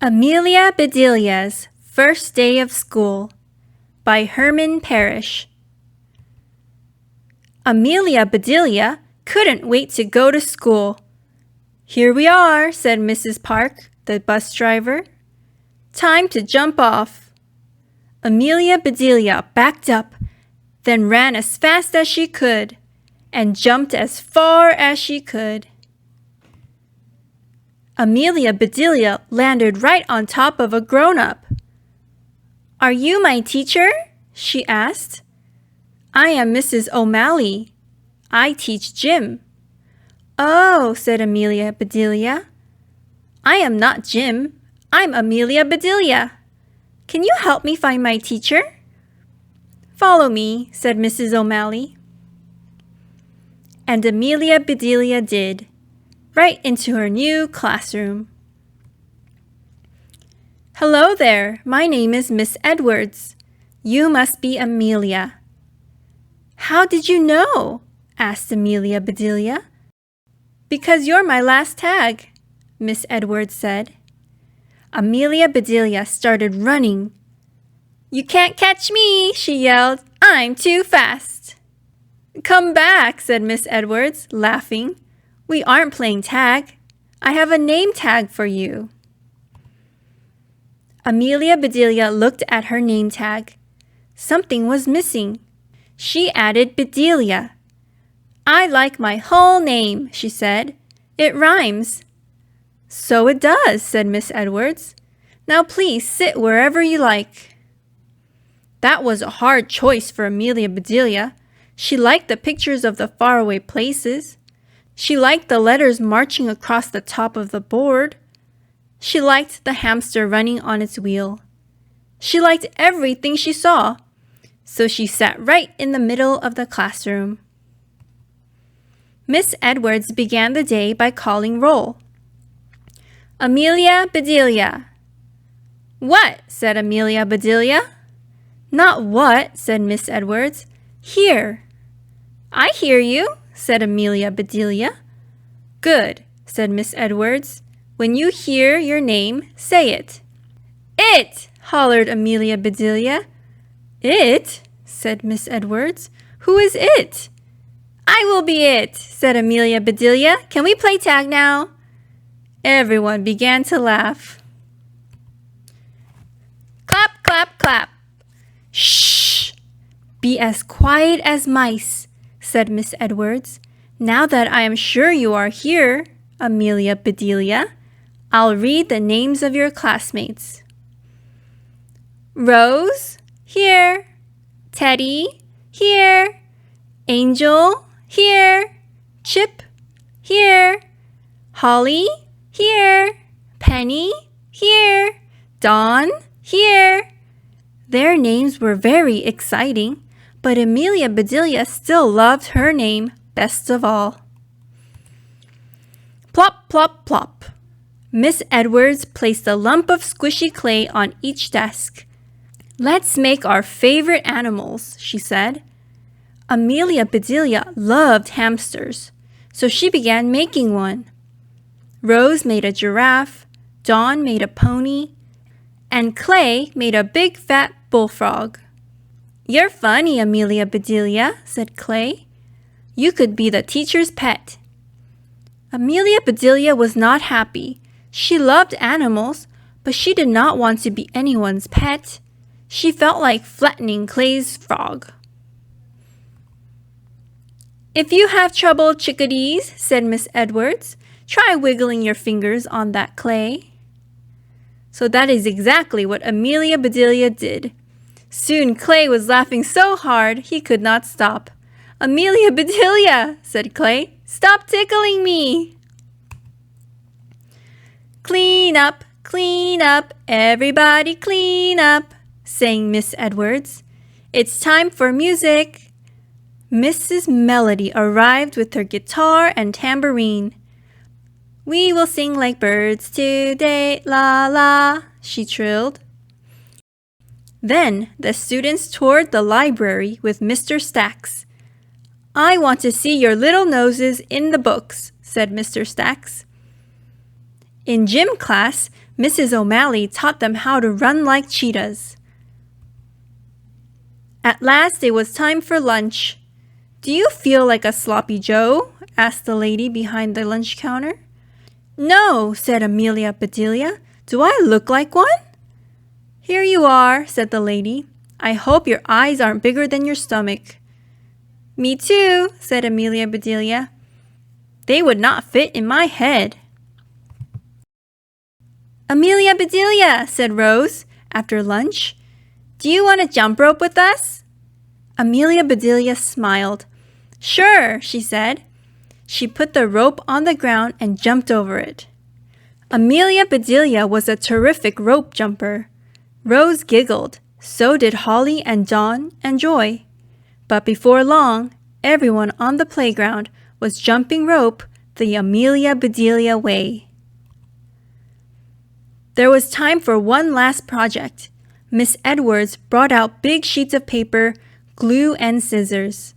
Amelia Bedelia's First Day of School by Herman Parrish. Amelia Bedelia couldn't wait to go to school. "Here we are," said Mrs. Park, the bus driver. "Time to jump off." Amelia Bedelia backed up, then ran as fast as she could, and jumped as far as she could. Amelia Bedelia landed right on top of a grown-up. "Are you my teacher?" she asked. "I am Mrs. O'Malley. I teach gym." "Oh," said Amelia Bedelia. "I am not Jim. I'm Amelia Bedelia. Can you help me find my teacher?" "Follow me," said Mrs. O'Malley. And Amelia Bedelia did, right into her new classroom. "Hello there, my name is Miss Edwards. You must be Amelia." "How did you know?" asked Amelia Bedelia. "Because you're my last tag," Miss Edwards said. Amelia Bedelia started running. "You can't catch me," she yelled. "I'm too fast." "Come back," said Miss Edwards, laughing. "We aren't playing tag. I have a name tag for you." Amelia Bedelia looked at her name tag. Something was missing. She added Bedelia. "I like my whole name," she said. "It rhymes." "So it does," said Miss Edwards. "Now please sit wherever you like." That was a hard choice for Amelia Bedelia. She liked the pictures of the faraway places. She liked the letters marching across the top of the board. She liked the hamster running on its wheel. She liked everything she saw. So she sat right in the middle of the classroom. Miss Edwards began the day by calling roll. "Amelia Bedelia." "What?" said Amelia Bedelia. "Not what," said Miss Edwards. "Here." "I hear you," said Amelia Bedelia. "Good," said Miss Edwards. "When you hear your name, say it." "It!" hollered Amelia Bedelia. "It?" said Miss Edwards. "Who is it?" "I will be it," said Amelia Bedelia. "Can we play tag now?" Everyone began to laugh. "Clap, clap, clap." "Shh! Be as quiet as mice," said Miss Edwards. "Now that I am sure you are here, Amelia Bedelia, I'll read the names of your classmates. Rose, here. Teddy, here. Angel, here. Chip, here. Holly, here. Penny, here. Dawn, here. Their names were very exciting, but Amelia Bedelia still loved her name best of all. Plop, plop, plop. Miss Edwards placed a lump of squishy clay on each desk. "Let's make our favorite animals," she said. Amelia Bedelia loved hamsters, so she began making one. Rose made a giraffe, Dawn made a pony, and Clay made a big fat bullfrog. "You're funny, Amelia Bedelia," said Clay. "You could be the teacher's pet." Amelia Bedelia was not happy. She loved animals, but she did not want to be anyone's pet. She felt like flattening Clay's frog. "If you have trouble, chickadees," said Miss Edwards, "try wiggling your fingers on that clay." So that is exactly what Amelia Bedelia did. Soon Clay was laughing so hard he could not stop. "Amelia Bedelia," said Clay, "stop tickling me." "Clean up, everybody clean up," sang Miss Edwards. "It's time for music." Mrs. Melody arrived with her guitar and tambourine. "We will sing like birds today, la la," she trilled. Then the students toured the library with Mr. Stacks. "I want to see your little noses in the books," said Mr. Stacks. In gym class, Mrs. O'Malley taught them how to run like cheetahs. At last it was time for lunch. "Do you feel like a sloppy Joe?" asked the lady behind the lunch counter. "No," said Amelia Bedelia. "Do I look like one?" "Here you are," said the lady. "I hope your eyes aren't bigger than your stomach." "Me too," said Amelia Bedelia. "They would not fit in my head." "Amelia Bedelia," said Rose, after lunch. "Do you want to jump rope with us?" Amelia Bedelia smiled. "Sure," she said. She put the rope on the ground and jumped over it. Amelia Bedelia was a terrific rope jumper. Rose giggled. So did Holly and Dawn and Joy. But before long, everyone on the playground was jumping rope the Amelia Bedelia way. There was time for one last project. Miss Edwards brought out big sheets of paper, glue, and scissors.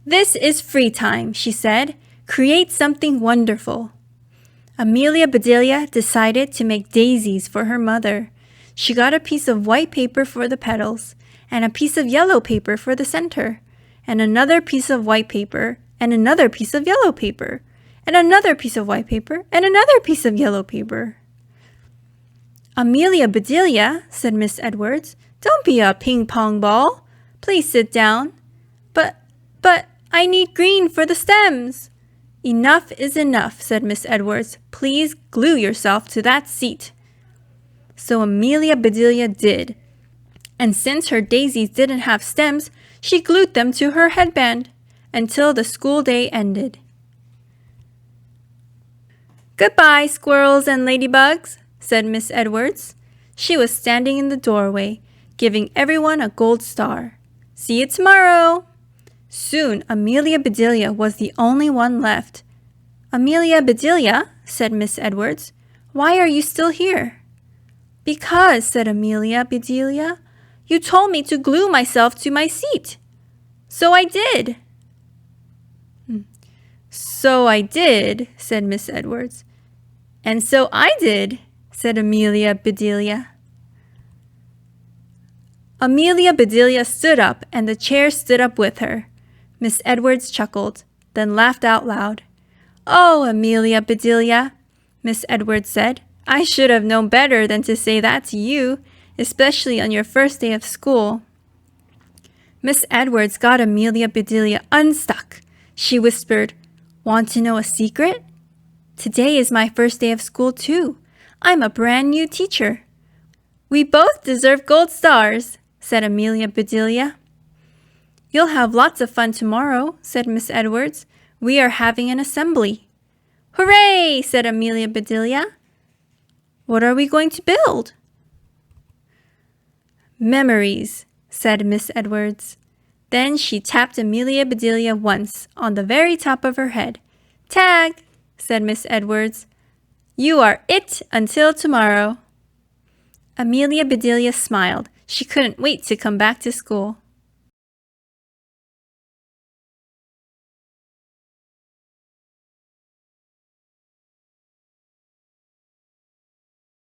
"This is free time," she said. "Create something wonderful." Amelia Bedelia decided to make daisies for her mother. She got a piece of white paper for the petals, and a piece of yellow paper for the center, and another piece of white paper, and another piece of yellow paper, and another piece of white paper, and another piece of yellow paper. "Amelia Bedelia," said Miss Edwards, "don't be a ping-pong ball. Please sit down." But I need green for the stems." "Enough is enough," said Miss Edwards. "Please glue yourself to that seat." So Amelia Bedelia did. And since her daisies didn't have stems, she glued them to her headband until the school day ended. "Goodbye, squirrels and ladybugs," said Miss Edwards. She was standing in the doorway, giving everyone a gold star. "See you tomorrow." Soon Amelia Bedelia was the only one left. "Amelia Bedelia," said Miss Edwards, "why are you still here?" "Because," said Amelia Bedelia, "you told me to glue myself to my seat." "So I did." "So I did," said Miss Edwards. "And so I did," said Amelia Bedelia. Amelia Bedelia stood up, and the chair stood up with her. Miss Edwards chuckled, then laughed out loud. "Oh, Amelia Bedelia," Miss Edwards said, "I should have known better than to say that to you, especially on your first day of school." Miss Edwards got Amelia Bedelia unstuck. She whispered, "Want to know a secret? Today is my first day of school too. I'm a brand new teacher." "We both deserve gold stars," said Amelia Bedelia. "You'll have lots of fun tomorrow," said Miss Edwards. "We are having an assembly." "Hooray!" said Amelia Bedelia. "What are we going to build?" "Memories," said Miss Edwards. Then she tapped Amelia Bedelia once on the very top of her head. "Tag," said Miss Edwards. "You are it until tomorrow." Amelia Bedelia smiled. She couldn't wait to come back to school.